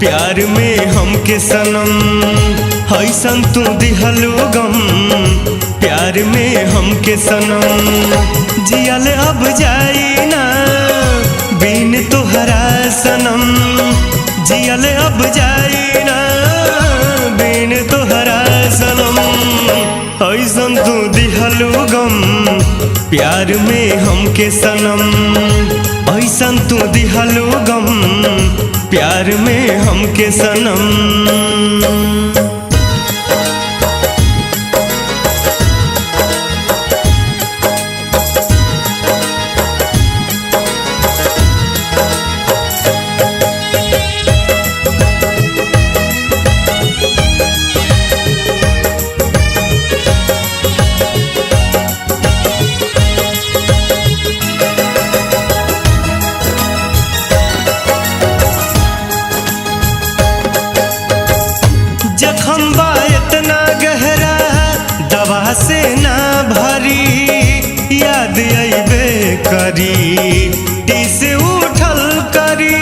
प्यार में हमके सनम ऐसन तू दिहलू गम। प्यार में हमके सनम जियल अब जाई ना बिन तोहरा सनम। जियल अब जाई ना बिन तोहरा सनम ऐसन तू दिहलू गम। प्यार में हमके सनम ऐसन तू दिहलू गम। प्यार में हमके सनम। जखम बा इतना गहरा दवा से ना भरी। याद अइबे करी टीस उठल करी।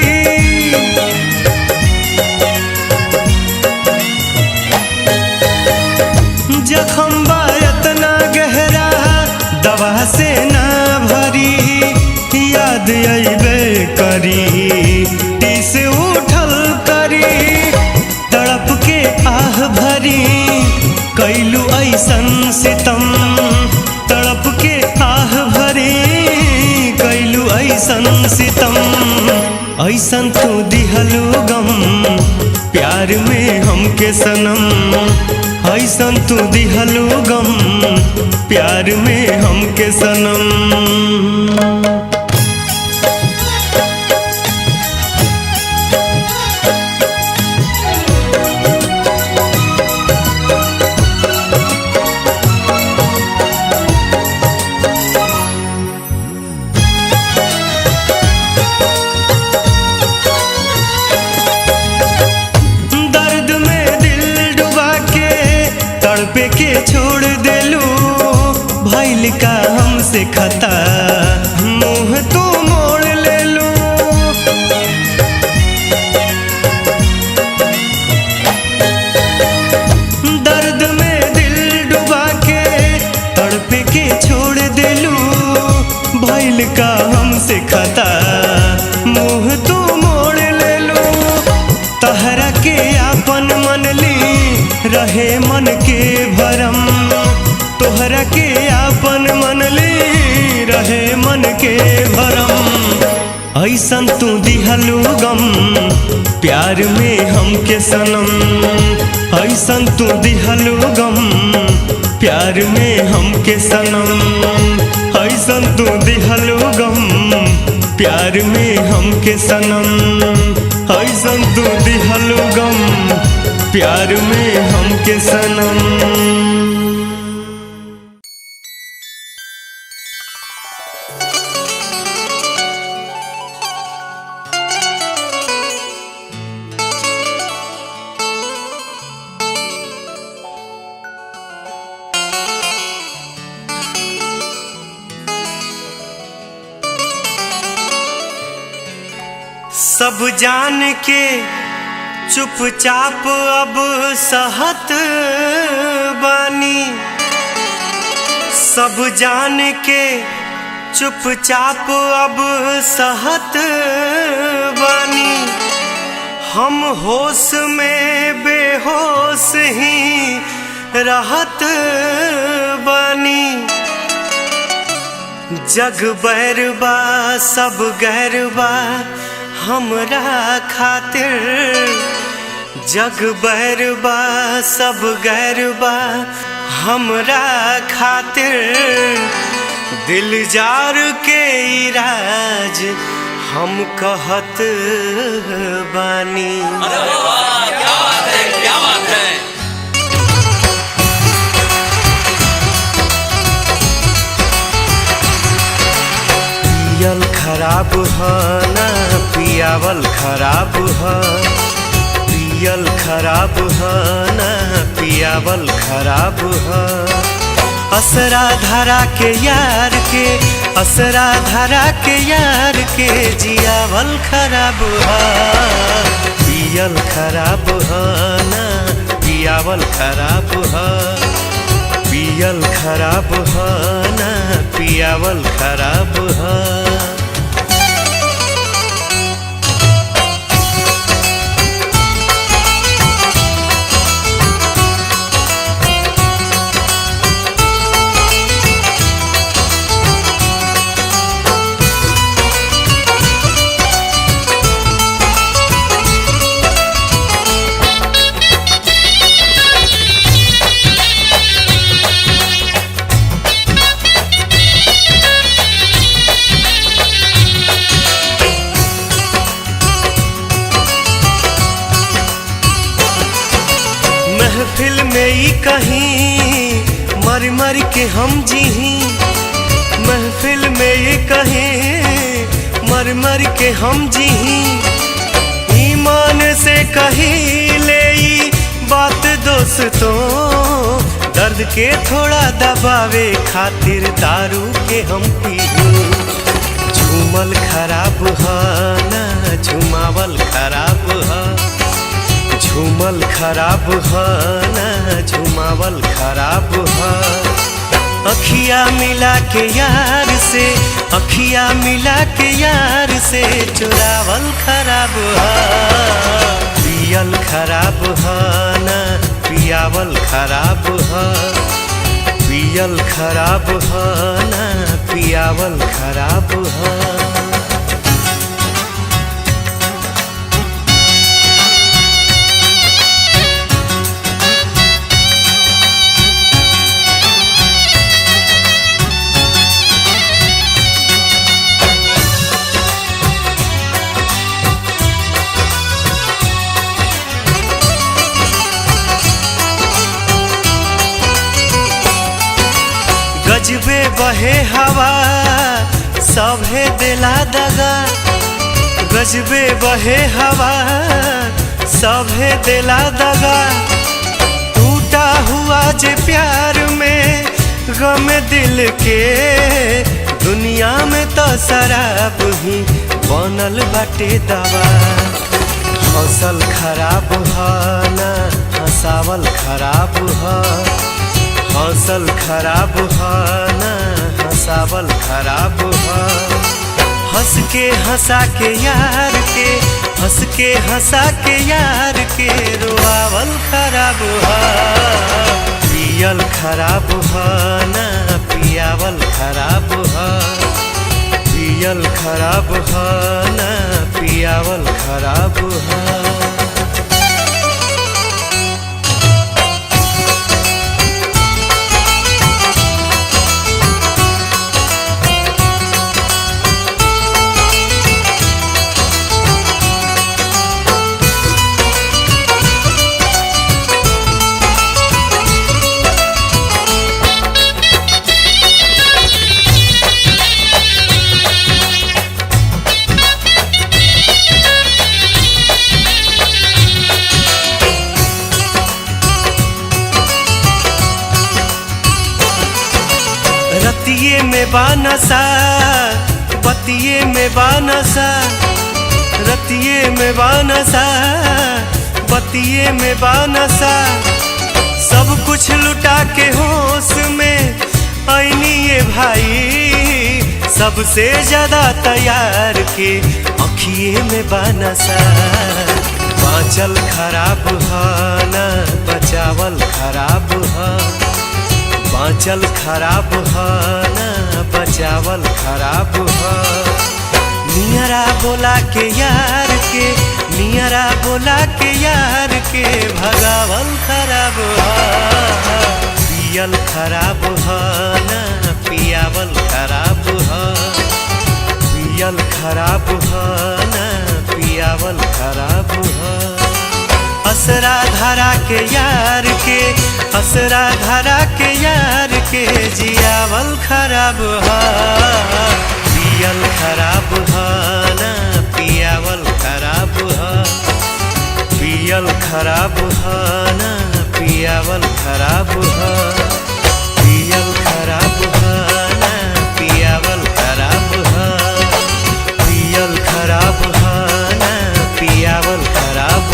जखम बा इतना गहरा दवा से ना भरी। याद अइबे करी टीस उठल करी। तड़प के आह भरी कैलू ऐसन सितम। तड़प के आह भरी कैलू ऐसन सितम ऐसन तू दिहलू गम। प्यार में हमके सनम ऐसन तू दिहलू गम। प्यार में हमके सनम। तड़पे के छोड़ देलू भइल का हमसे खता। मुँह तू मोड़ लेलू। दर्द में दिल डुबा के तड़पे के छोड़ देलू भइल का हमसे खता। मुँह तू मोड़ लेलू। तहरा के आपन मनली रहे मन के भरम। तोहरा के आपन मनली रहे मन के भरम ऐसन तू दिहलू गम। प्यार में हमके सनम ऐसन तू दिहलू गम। प्यार में हमके सनम ऐसन तू दिहलू गम। प्यार में हमके सनम ऐसन तू दिहलू गम। प्यार में हमके सनम। सब जान के चुपचाप अब सहत बानी। सब जान के चुपचाप अब सहत बानी। हम होश में बेहोश ही रहत बानी। जग बैरबा सब गैरबा हमरा खातिर। जग बैरबा सब गैरबा हमरा खातिर। दिल जार के इराज हम कहत बानी। अरे वाह क्या बात है क्या बात है। पियल खराब है ना पियावल खराब है। पियल खराब है ना पियावल खराब है। असरा धरा के यार के असरा धरा के यार के जियावल खराब है। पियल खराब ह ना पियावल खराब ह पियल खराब ह ना पियावल खराब ह महफिल में ही कहीं मर मर के हम जीही महफिल में ही कहीं मर मर के हम जीही ईमान से कही ले ई बात दोस्तों दर्द के थोड़ा दबावे खातिर दारू के हम पीही झूमल खराब ह ना झुमावल खराब ह झूमल खराब ह ना झुमावल खराब ह अखिया मिला के यार से अखिया मिला के यार से चुरावल खराब ह पियल खराब ह ना पियावल खराब ह पियल खराब ह ना पियावल खराब ह गजबे बहे हवा सभे दिला दगा गजबे बहे हवा सभे दिला दगा टूटा हुआ जे प्यार में गम दिल के दुनिया में तो शराब ही बनल बाटे दवा हौसल खराब ह ना हंसावल खराब ह हौसल खराब ह ना हंसावल खराब ह हंस के हंसा के यार के हंस के हंसा के यार के रोआवल खराब ह पियल खराब ह ना पियावल खराब ह पियल खराब ह ना पियावल खराब ह रतिये में बानसा बतिये में बानसा रतिये में बानसा बतिये में बानसा सब कुछ लुटा के होश में ऐनी ये भाई सबसे ज्यादा तैयार के अखिए में बानसा बाँचल खराब ह ना बचावल खराब ह बाँचल खराब ह ना बचावल खराब ह नियरा बोला के यार के नियरा बोला के यार के भगावल खराब ह पियल खराब ह ना पियावल खराब ह पियल खराब ह ना पियावल खराब ह असरा धरा के यार के असरा धरा के यार के जियावल खराब ह पियल खराब ह ना पियावल खराब ह पियल खराब ह ना पियावल खराब ह पियल खराब ह ना पियावल खराब ह पियल खराब ह ना पियावल खराब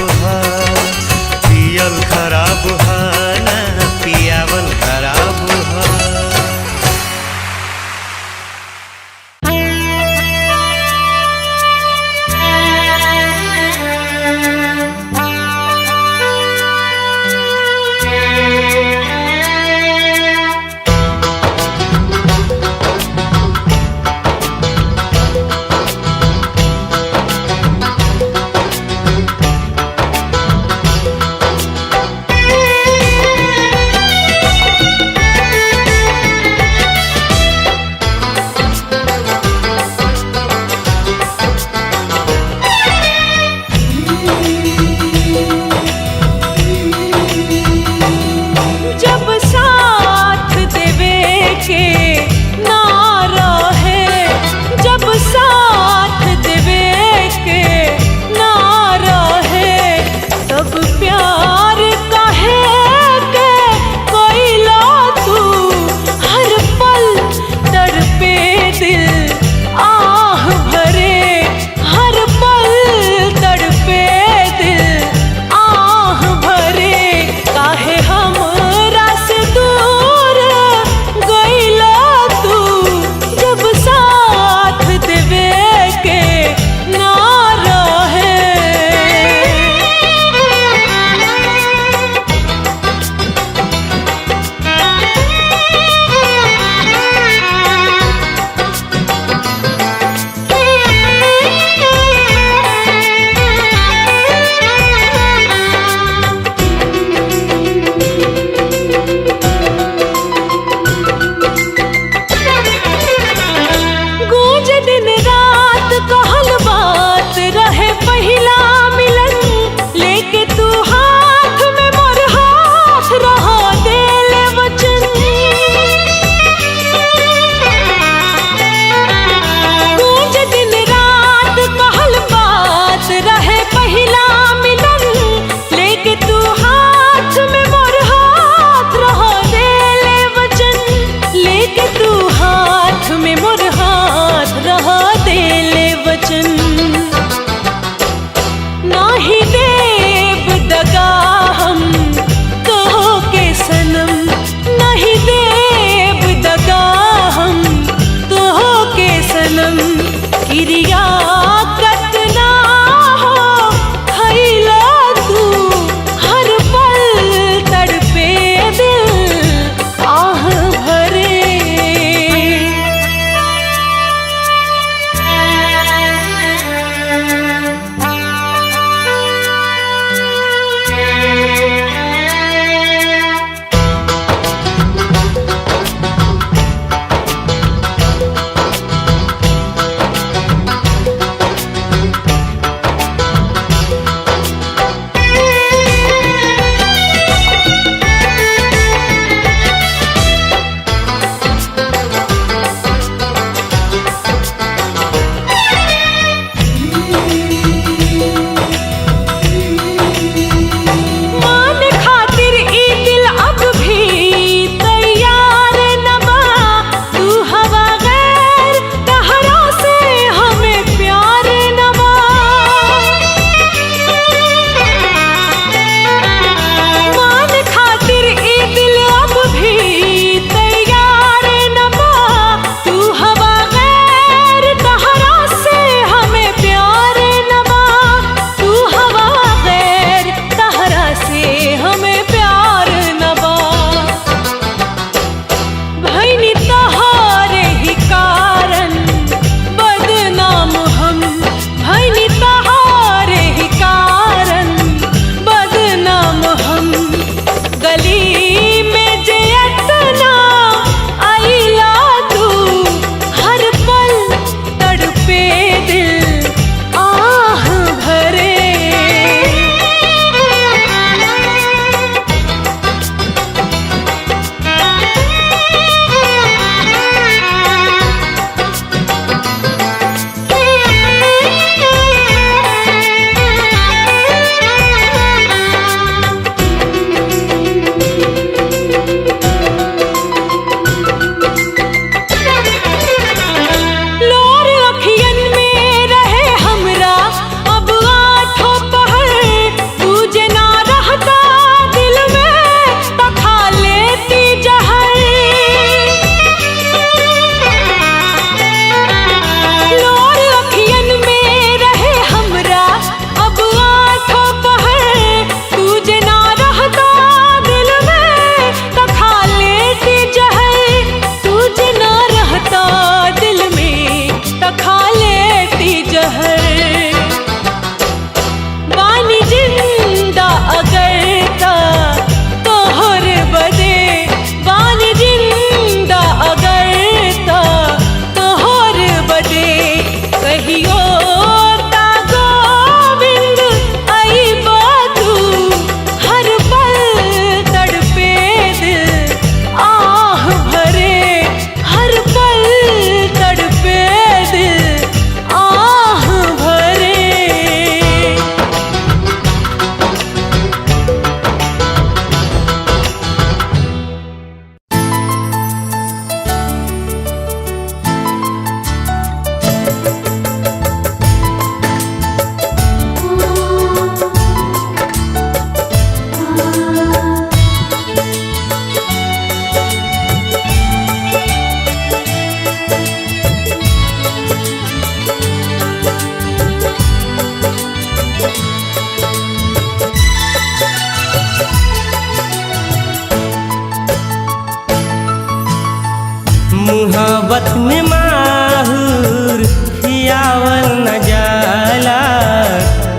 मोहब्बत में माहूर खियावल न जाला,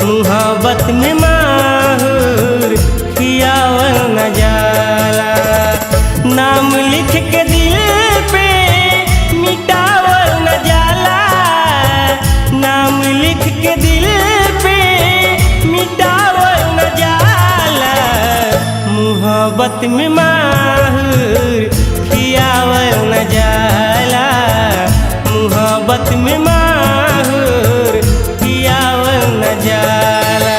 मोहब्बत में माहूर खियावल न जाला। नाम लिख के दिल पे मिटावल न जाला, नाम लिख के दिल पे मिटावल न जाला। मोहब्बत में माहूर खियावल न जाला, मोहब्बत में माहूर खियावल न जाला।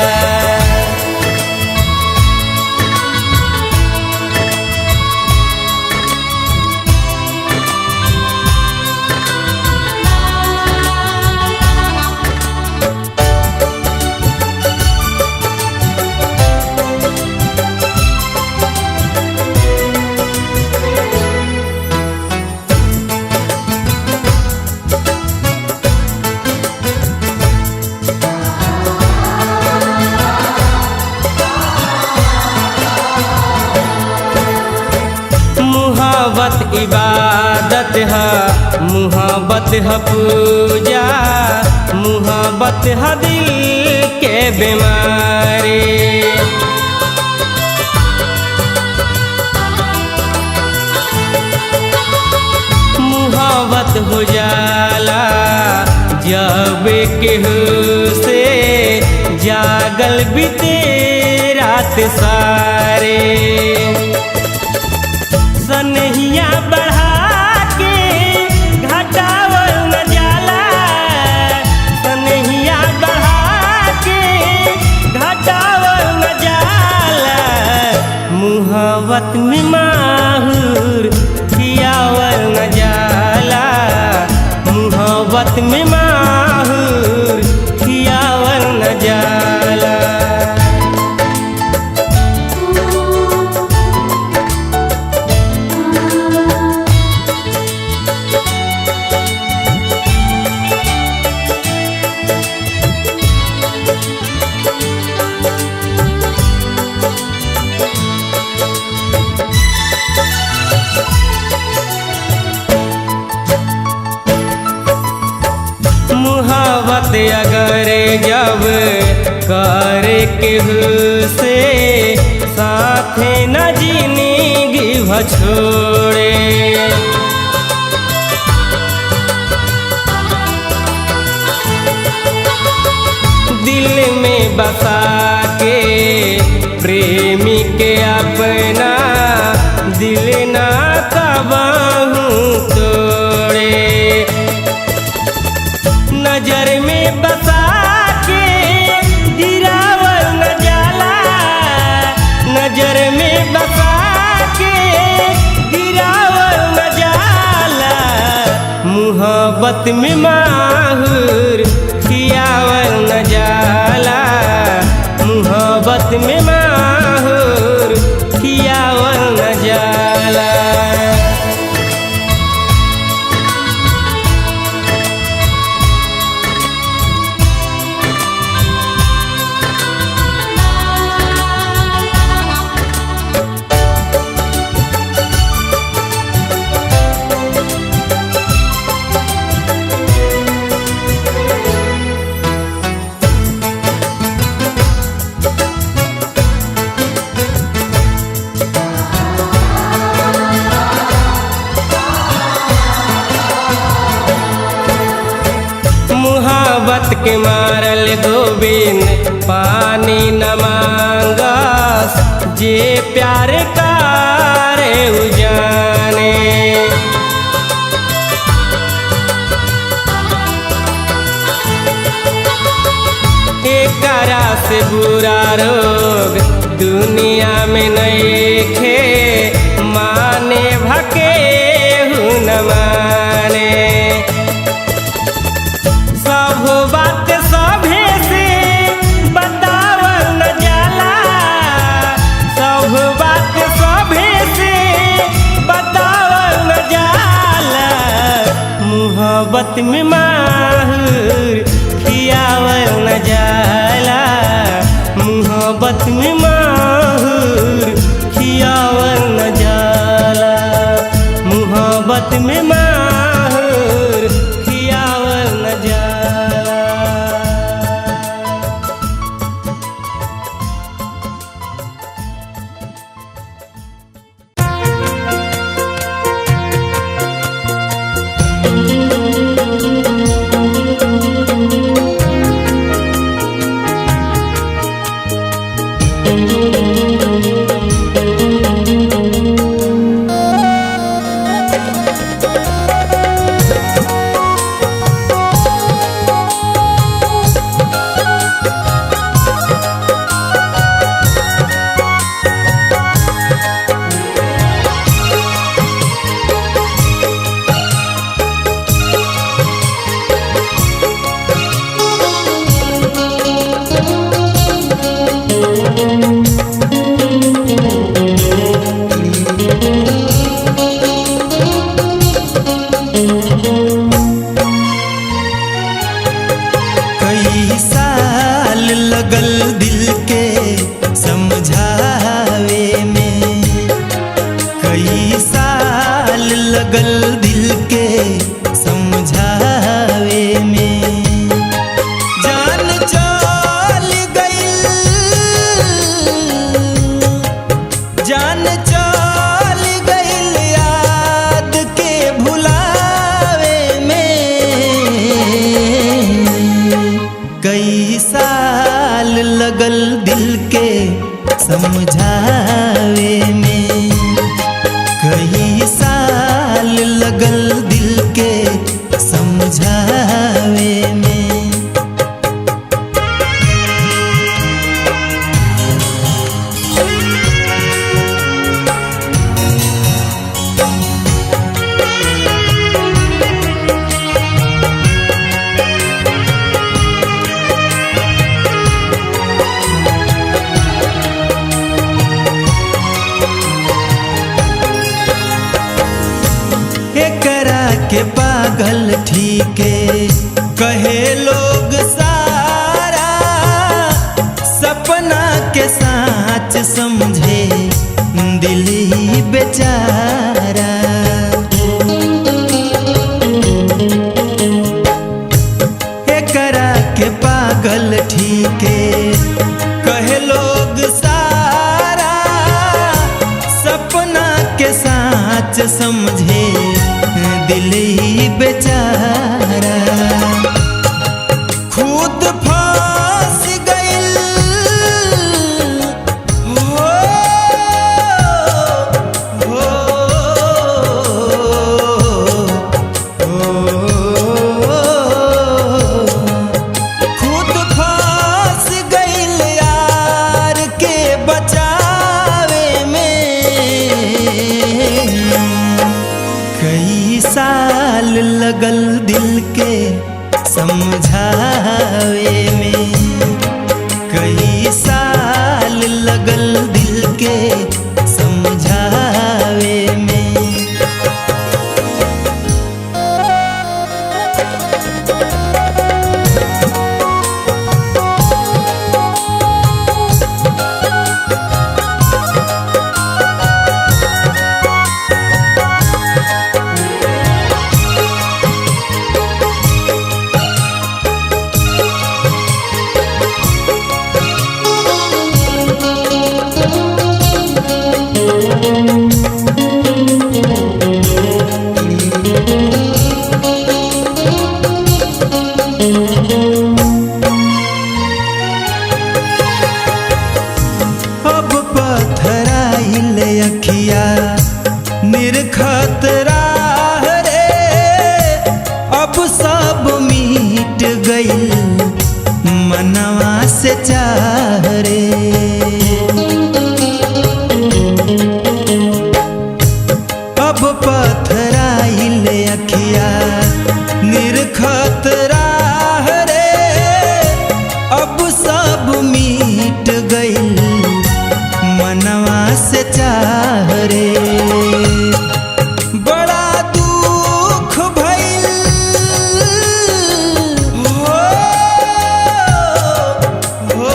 मोहब्बत इबादत है, मोहब्बत है पूजा, मोहब्बत है दिल के बीमारी। मोहब्बत हो जाला जब केहू से जागल बीते रात सारे। सनहिया बढ़ा के घटावल न जाला, सनहिया बढ़ा के घटावल न जाला। मोहब्बत में माहूर खियावल न जाला, मोहब्बत में माहूर खियावल न जाला। मोहब्बत अगर जब करे केहू से साथे न जिंदगी भर छोड़े। दिल में बसा के प्रेमी के अपना दिल ना कबहू तोड़े। नजर में बसा के गिरावल न जाला, नजर में बसा के गिरावल न जाला। मोहब्बत में माहूर खियावल न जाला, मोहब्बत में माहूर खियावल न जाला। मोहब्बत के मारल गोविंद पानी न मांगस, जे प्यार करे उ जाने। एकरा से बुरा रोग दुनिया में नइखे, माने भके न माने। सब बात सभे से बतावल न जाला, सब बात सभे से बतावल न जाला। मोहब्बत में माहूर खियावल न जाला, मोहब्बत में माहूर खियावल न जाला, मोहब्बत में माहूर समझावे में। कई साल लगल दिल के समझावे में। एकरा के पागल ठीके कहे लोग सारा, सपना के साच समझे दिल ही बेचारा। एकरा के पागल ठीके कहे लोग सारा, सपना के साच समझे दिल ही बेचारा। खुद फंस गइल हो, हो, खुद फंस गइल यार के बचावे में। कई साल लगल दिल के समझावे में। कई साल लगल दिल के समझावे में। अब पथराइल अखिया निरखत राह रे, अब सब मिट गइल मनवा से चाह रे। अब पथराइल अखिया निरखत राह रे, अब सब मिट गइल मनवा से चाह रे। बड़ा दुख भइल हो, हो,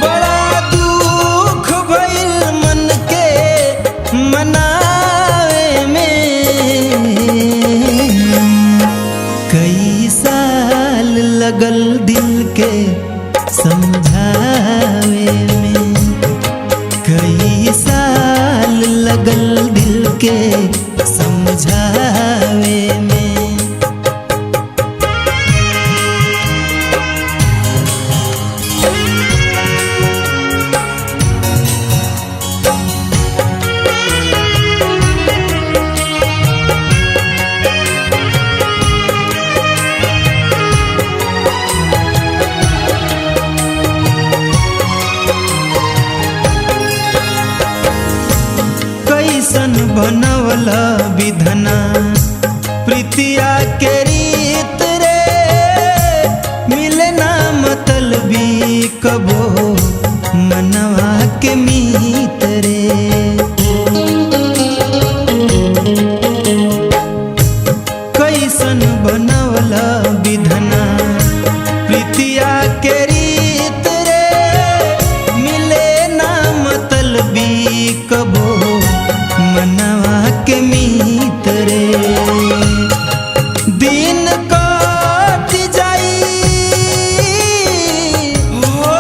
बड़ा दुख भइल मन के मनावे में। कई साल लगल दिल के समझावे में। कई साल लगल दिल के समझावे में। कैसन बनवल विधना प्रीतिया के रीत रे, मिले ना मतलबी कबो मनवा के मीत रे। कैसन बनवल विधना प्रीतिया के रीत रे, मिले ना मतलबी कबो मनवा के मीत रे। दिन कट जाई हो,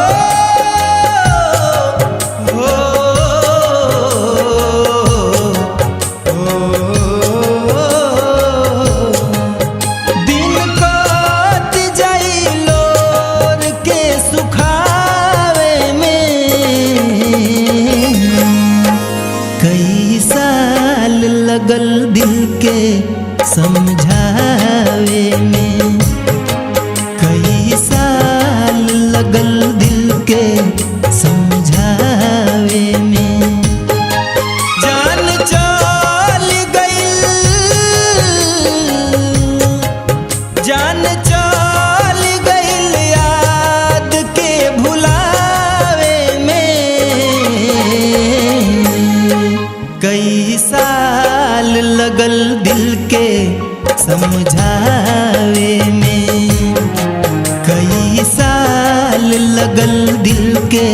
लगल दिल के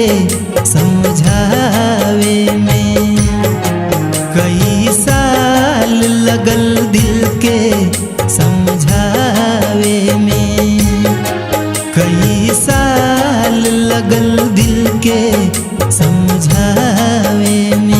समझावे में, कई साल लगल दिल के समझावे में, कई साल लगल दिल के समझावे में।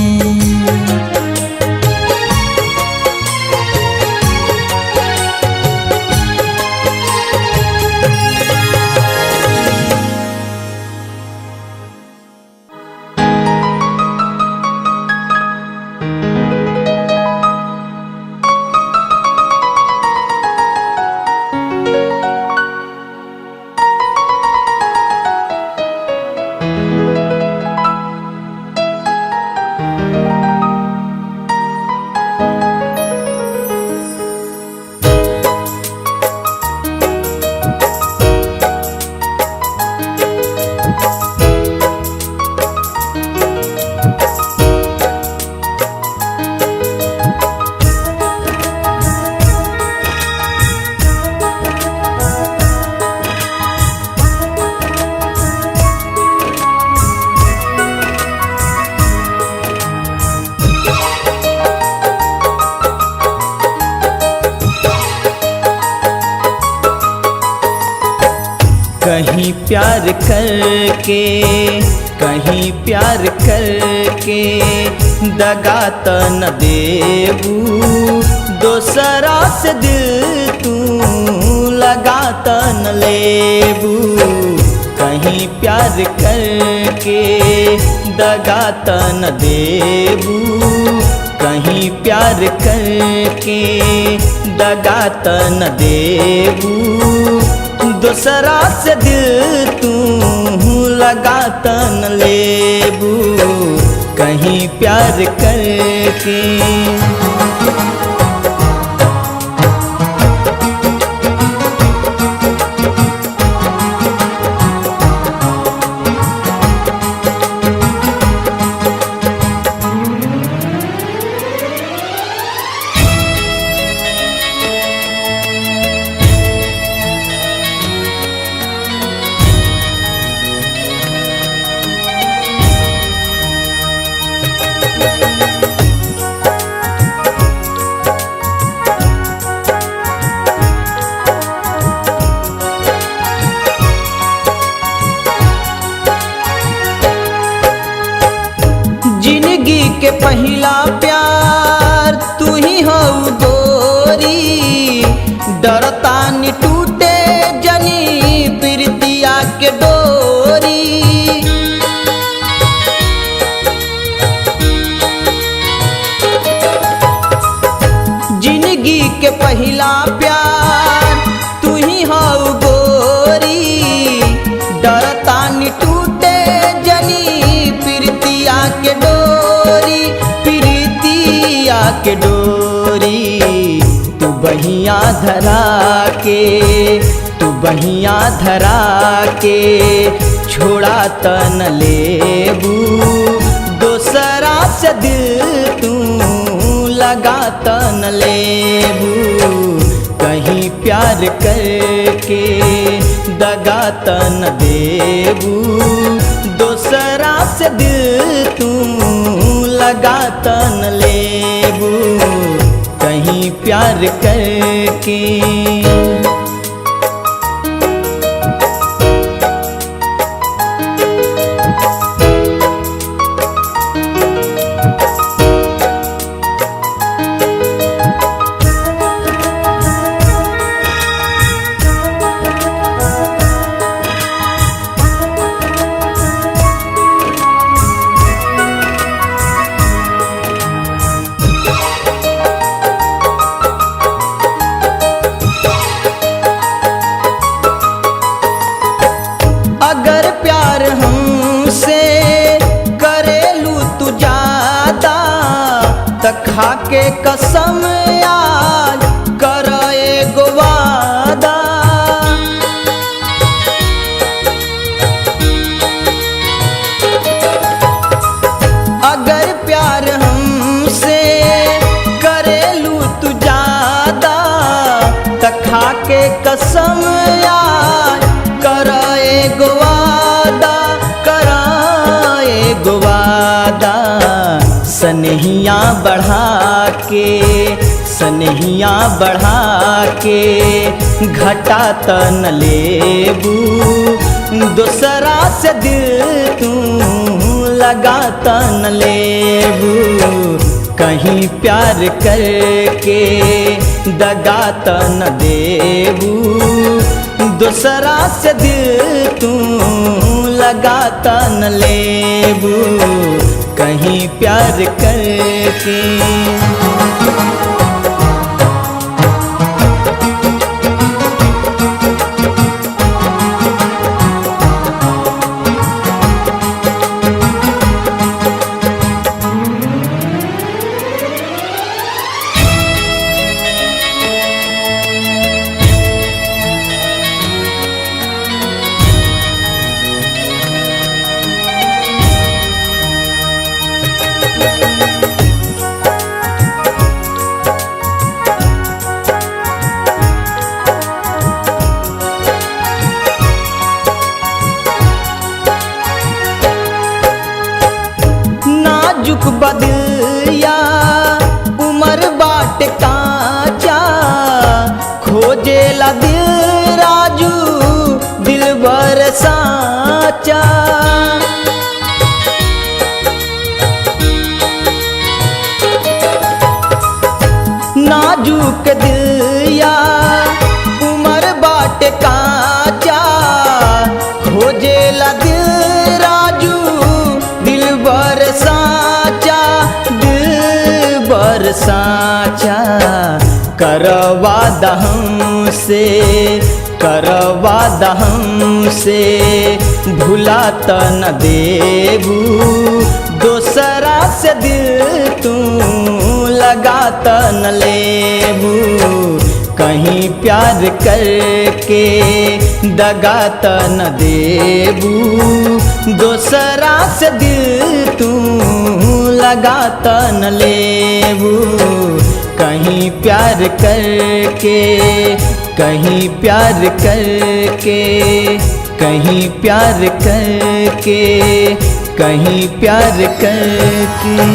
कहीं प्यार करके कहीं प्यार करके दगा त न देबू, दोसरा से दिल तू लगा त न लेबू। कहीं प्यार करके दगा त न देबू, कहीं प्यार करके दगा त न देबू, दूसरा से दिल तू लगा त न लेबू। कहीं प्यार करके जिंदगी के पहला प्यार तू ही हो गोरी, डरता नि टूटे जनी प्रीतिया के डोरी। जिंदगी के पहला प्यार तू ही हो गोरी, डरता नि टूटे जनी प्रीतिया के डोरी, प्रीतिया के डोरी। तू बहिया धरा के, तू बहिया धरा के छोड़ा त न लेबू, दोसरा से दिल तू लगा त न लेबू। कहीं प्यार करके दगा त न देबू, दोसरा से दिल तू लगा त न लेबू। कहीं प्यार करके खाके कसम आज कर एगो वादा, अगर प्यार हमसे करेलू तू ज्यादा त खाके कसम आज कर एगो वादा। बढ़ा के सनहिया बढ़ा के घटा त न लेबू दूसरा से दिल तू लगा त न लेबू कहीं प्यार करके दगा त न देबू दूसरा से दिल तू लगा त न लेबू कहीं प्यार करके। नाजुक बदिया उमर बाट काचा खोजेला दिल राजू दिलबर साचा नाजुक दिया उमर बाट काचा खोजेला दिल राजू दिलबर साचा दिलबर साचा करवा दहम से करवा दहम से भुला त न देबू दूसरा से दिल तू लगा त न लेबू कहीं प्यार करके दगा त न देबू दूसरा से दिल तू लगा त न लेबू कहीं प्यार करके कहीं प्यार करके कहीं प्यार करके कहीं प्यार करके।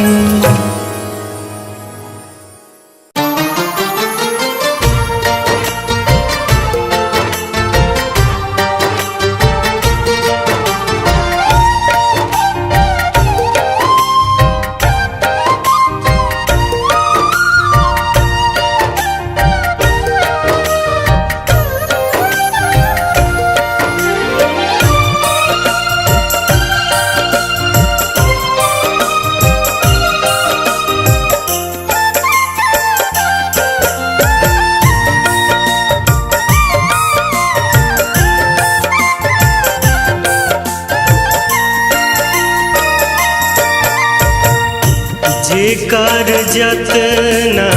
जेकर जतना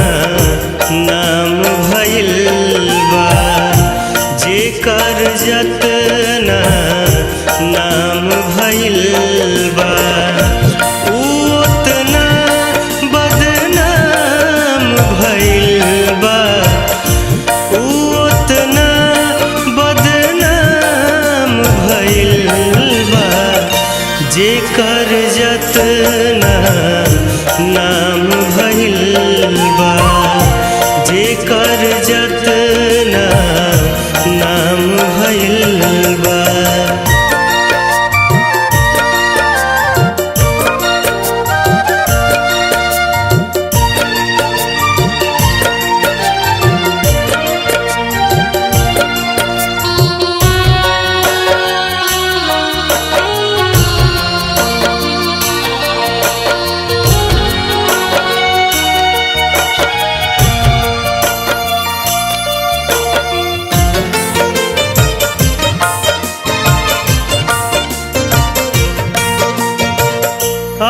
नाम भइल बा जेकर जतना नाम भइल बा ऊ उतना बदनाम भइल बा ऊ उतना बदनाम भइल बा जेकर जतना नाम भइल बा जेकर जतना नाम भइल बा।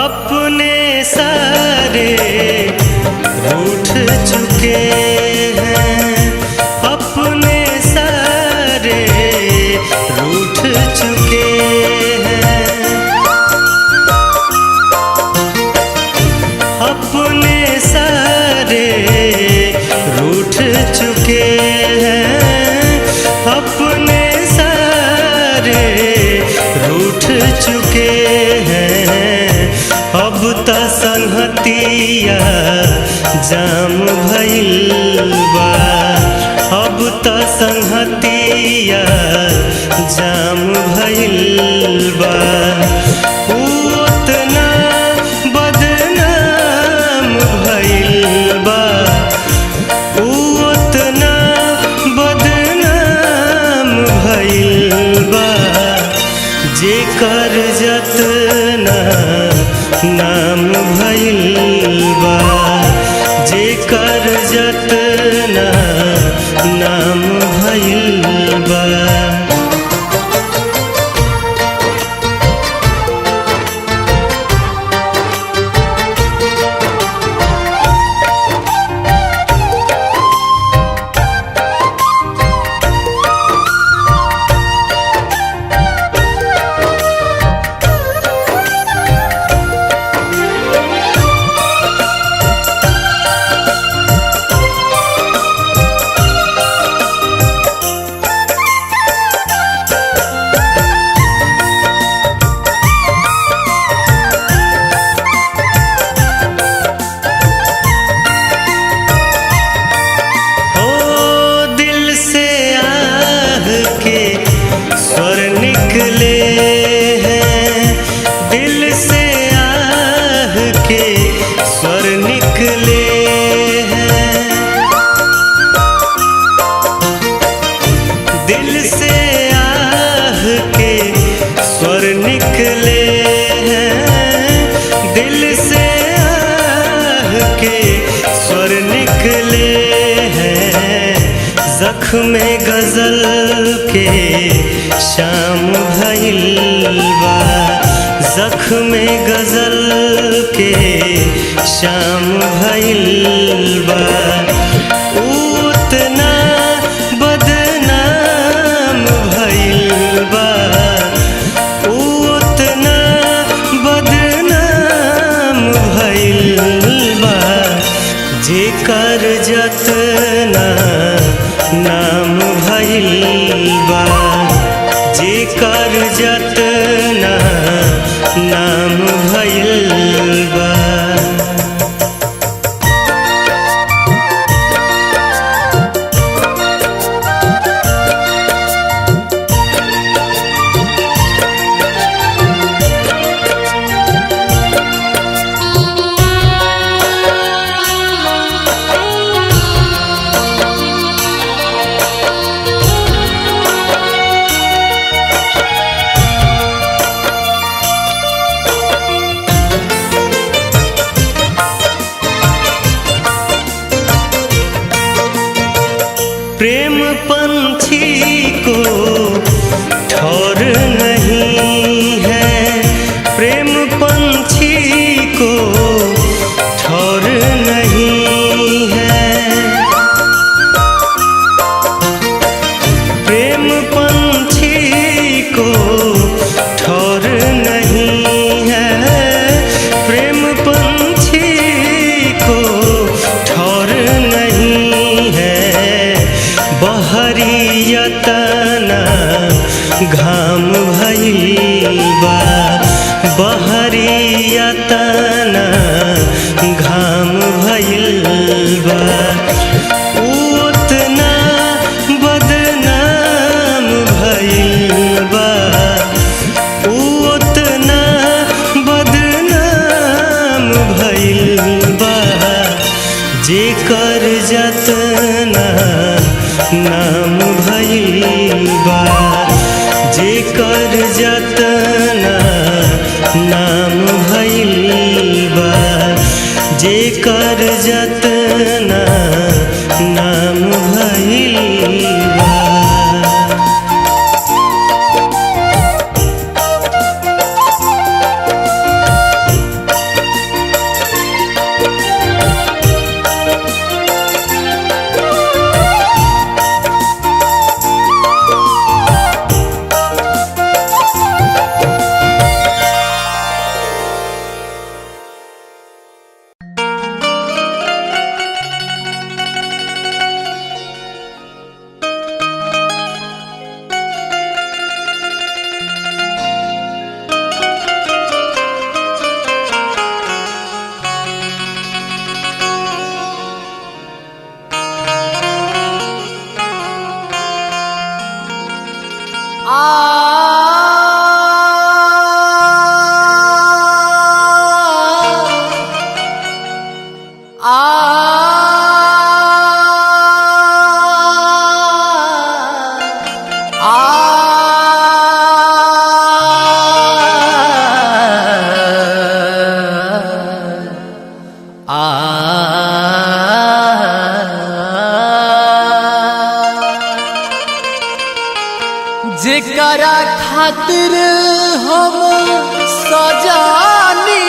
अपने सारे रूठ चुके हैं अपने सारे रूठ चुके हैं अपने सारे रूठ चुके हैं अपने सारे रूठ चुके हैं अब अब त संहतिया जाम भइल बा, अब त संहतिया जाम भइल बा। ऊ ओतना बदनाम भइल बा, ऊ ओतना बदनाम भइल बा। जेकर जतना नाम भइल बा, जेकर जतना नाम भइल बा। स्वर निकले हैं दिल से, आह के स्वर निकले हैं दिल से, आह के स्वर निकले हैं दिल से, आह के स्वर निकले हैं। ज़ख्म गज़ल के शाम भइल बा, ज़ख्म गज़ल के शाम भइल बा। ऊ उतना बदनाम भइल बा, ऊ उतना बदनाम भइल बा। जेकर जतना नाम भइल बा, जेकर जतना नाम भइल बा। प्रेम पंछी को ठौर नहीं है, प्रेम पंछी को ठौर नहीं है। प्रेम पंछी को ठौर नहीं है, प्रेम पंछी को ठौर नहीं है। बहरियतना घाम भइल बा, बहरियतना घाम भइल बा। ऊ उतना बदनाम भइल बा, ऊ उतना बदनाम भइल बा। जेकर जतना नाम भइल बा, जेकर जतना नाम भइल बा, जेकर जतना नाम भइल बा। जेकरा खातिर हम सजानी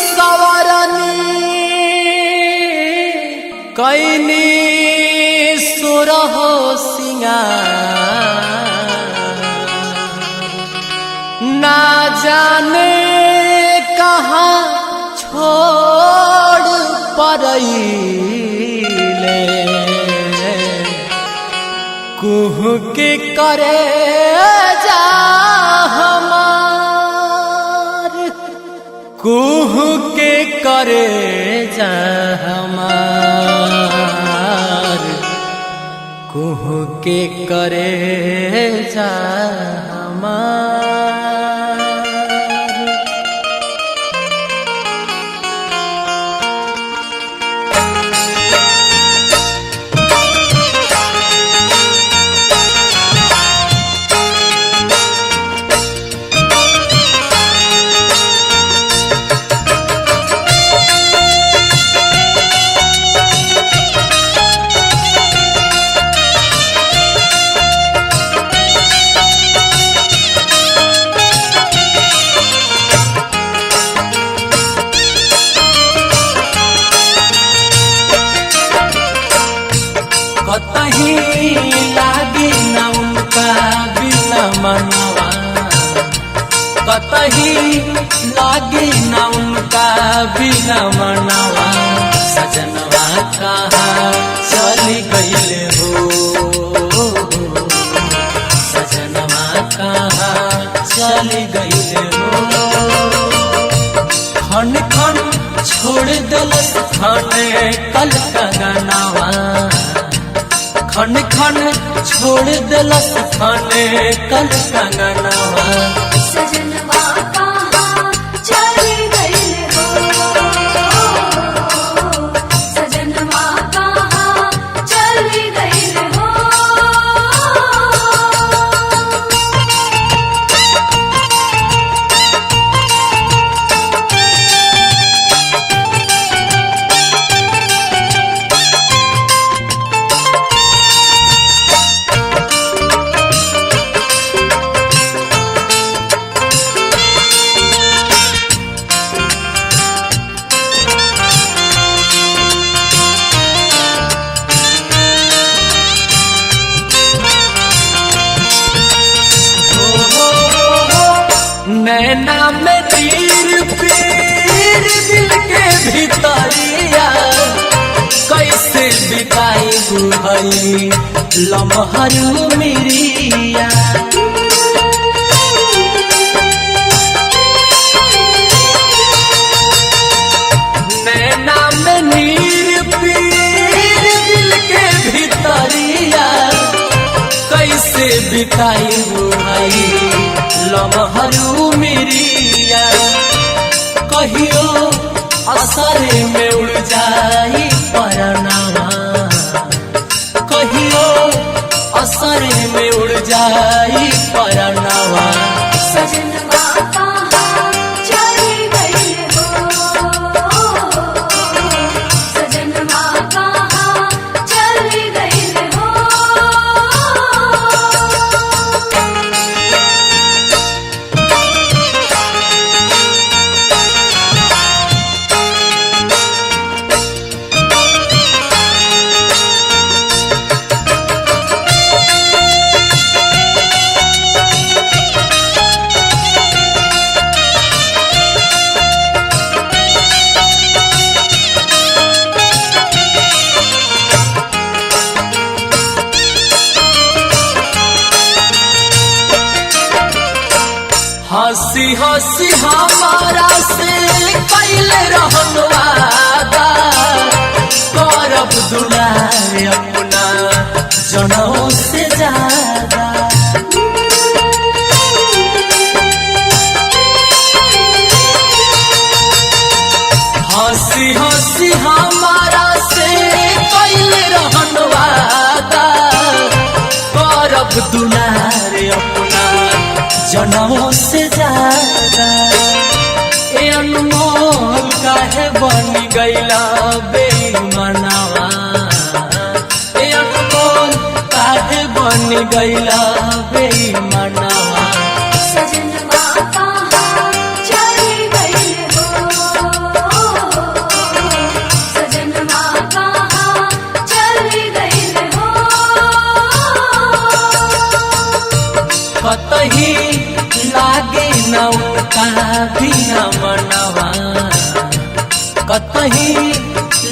सवरनी कैनी सुरहो सिंगार ना जाने कहाँ छोड़ पड़ैले कुहू के करे जा हमार कुहू के करे जा हमार कुहू के करे जा हमार। कतही लागी न उनका बिना मनवा कतही लागी न उनका बिना मनवा सजनवा कहाँ चली गईले हो सजनवा कहाँ चली गईले हो खन खन छोड़ दिलस खाने कल कंगनवा खन खन छोड़ दिलस खाने कल कंगनवा सजनवा कहाँ चली गईले हो सजनवा कहाँ चली गईले हो। नैना में तीर पीर दिल के भीतरिया कैसे बिताई बुहई लम्हर मिरिया नैना में नीर पीर दिल के भीतरिया कैसे बिताई बुहई लम्हरू मिरिया कहियो असरे में उड़ जाई परनावा कहियो असरे में उड़ जाई परनावा सजनवा कहाँ चली गईले हो सजनवा कहाँ चली गईले हो। हंसी हंसी हमारा से कैले रहन वादा करब दुलार अपना जनों से ज्यादा जनमों से ज्यादा ए अनमोल काहे बन गईला बेईमानवा ए अनमोल काहे बन गईला बेईमानवा सजनवा कहाँ चली गई हो सजनवा कहाँ चली गई हो कतही लागे न उनका भी न मनवा कतही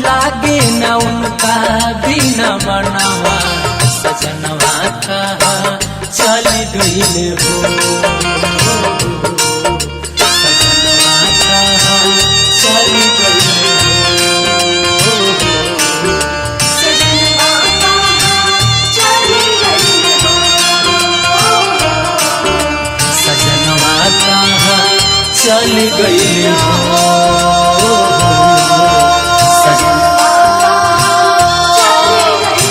लागे न उनका भी न मनवा सजनवा कहाँ चली गई हो सजनवा कहाँ चली गई हो सजनवा कहाँ चली गई हो सजनवा कहाँ चल गई हो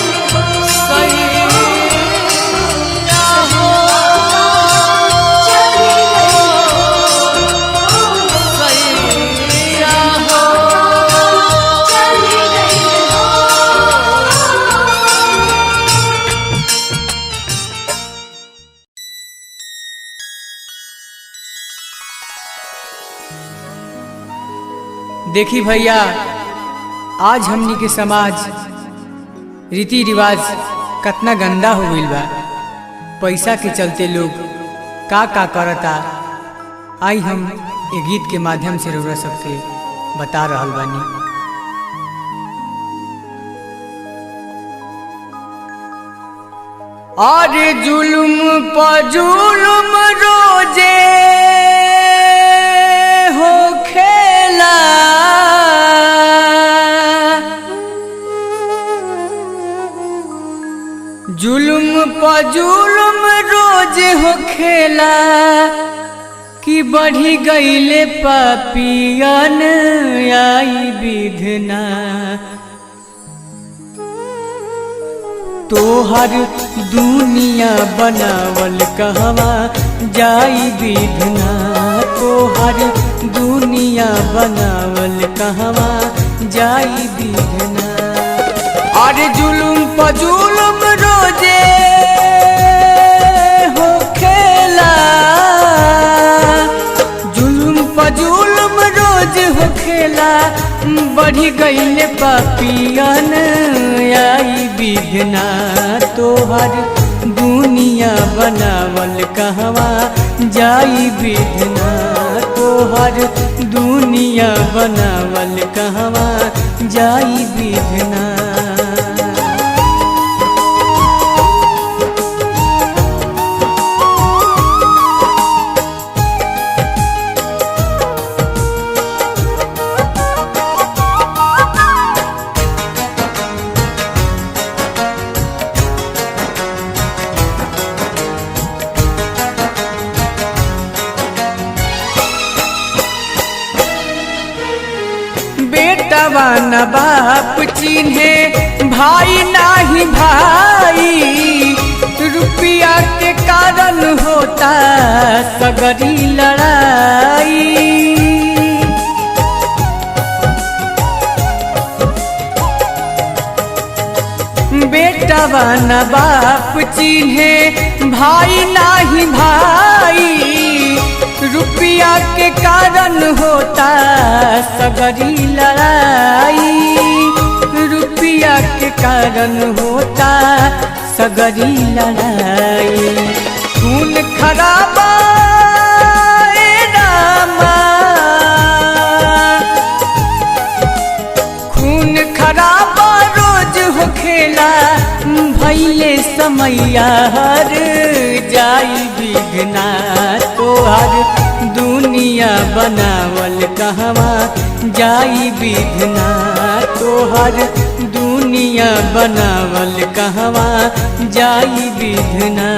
सजनवा देखी भैया, आज हमनी के समाज रीति रिवाज कितना गंदा हो गईल बा। पैसा के चलते लोग का करता, आई हम एक गीत के माध्यम से रउरा सबके बता रहल बानी। और जुल्म पर जुल्म रोजे हो खेला, जुल्म पर जुल्म रोज हो खेला कि बढ़ी गईले पापियन आई विधना। तोहर दुनिया बनावल कहवा जाई विधना, तोहर दुनिया बनावल कहवा जाई विधना। और जुल्म पर जुल्म रोजे हो खेला, जुल्म पर जुल्म रोज हो खेला, बढ़ी गईले पापियन आई विधना। तोहर दुनिया बनावल कहवा जाई विधना, तोहर दुनिया बनावल कहवा जाई विधना। बेटवा न बाप चिन्हे, भाई नाही भाई, रुपया के कारण होता सगरी लड़ाई। बेटवा न बाप चिन्हे, भाई नाही भाई, रुपया के कारण होता सगरी लड़ाई। रुपया के कारण होता सगरी लड़ाई। खून खराबा ए रामा, खून खराबा रोज हो खेला, भैले समैया हर जाई विघ्ना। तोहर दुनिया बनावल कहवा जाई विधना, तोहर दुनिया बनावल कहवा जाई विधना।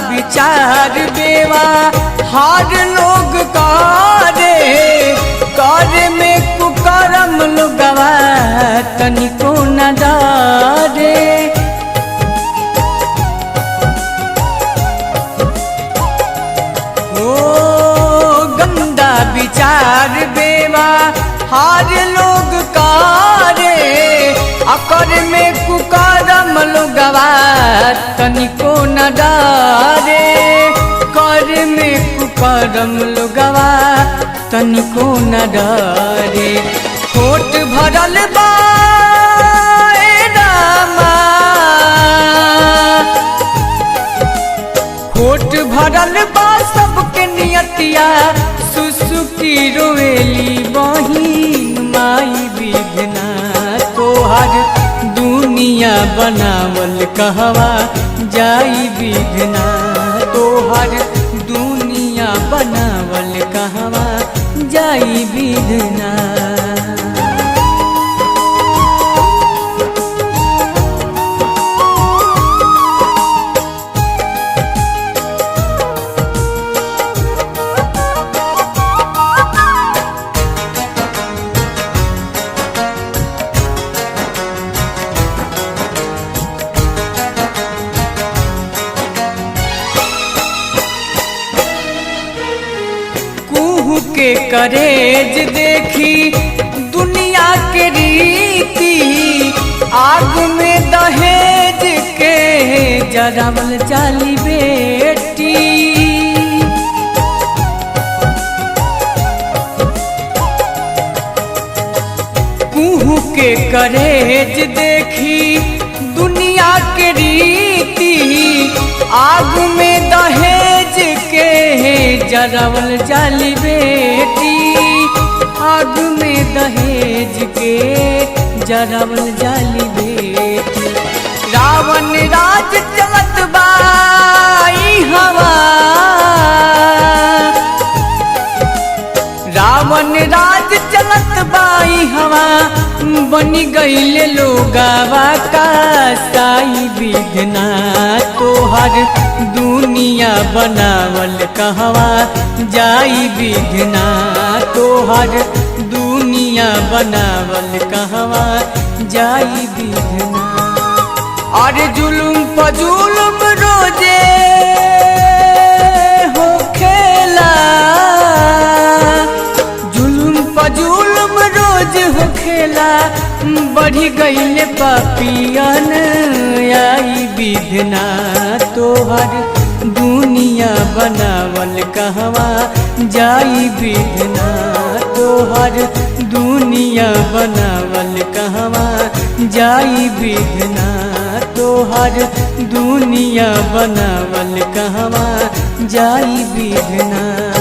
विचार बेवा हर लोग करे करे में कुकरम लोगवा तनिको न डरे। ओ गंदा विचार बेवा हर लोग करे अकर में कुकरम लोगवा तनिको न डरे। कर में कुकरम लोगवा तनिको न डरे। खोट भरल बा ए रामा खोट भरल बा सबके नियतिया सुसुकी रोवेली बहिन माई बिघना तोहर दुनिया बनावल कहवा जाई बिघना तोहर दुनिया बनावल कहवा जाई बिघना। के करेज देखी दुनिया के रीति आग में दहेज के जरावल जाली बेटी। कुहू के करेज देखी दुनिया के रीति आग में दहेज के जरावल जाली बेटी। आग में दहेज के जरावल जाली बेटी। रावण राज चलत बाई हवा रावण राज चलत बाई हवा बनी गईले लोगावा का साई बिघना तोहर दुनिया बनावल कहवा जाई बिघना तोहर दुनिया बनावल कहवा जाई बिघना। अरे जुलुम प जुलुम रोजे हो खेला जुलुम प जुलुम रोज हो खेला बढ़ी गईले पापियन आई बिघना तोहर दुनिया बनावल कहवा जाई बिघना तोहर दुनिया बनावल कहवा जाई बिघना तोहर दुनिया बनावल कहवा जाई बिघना।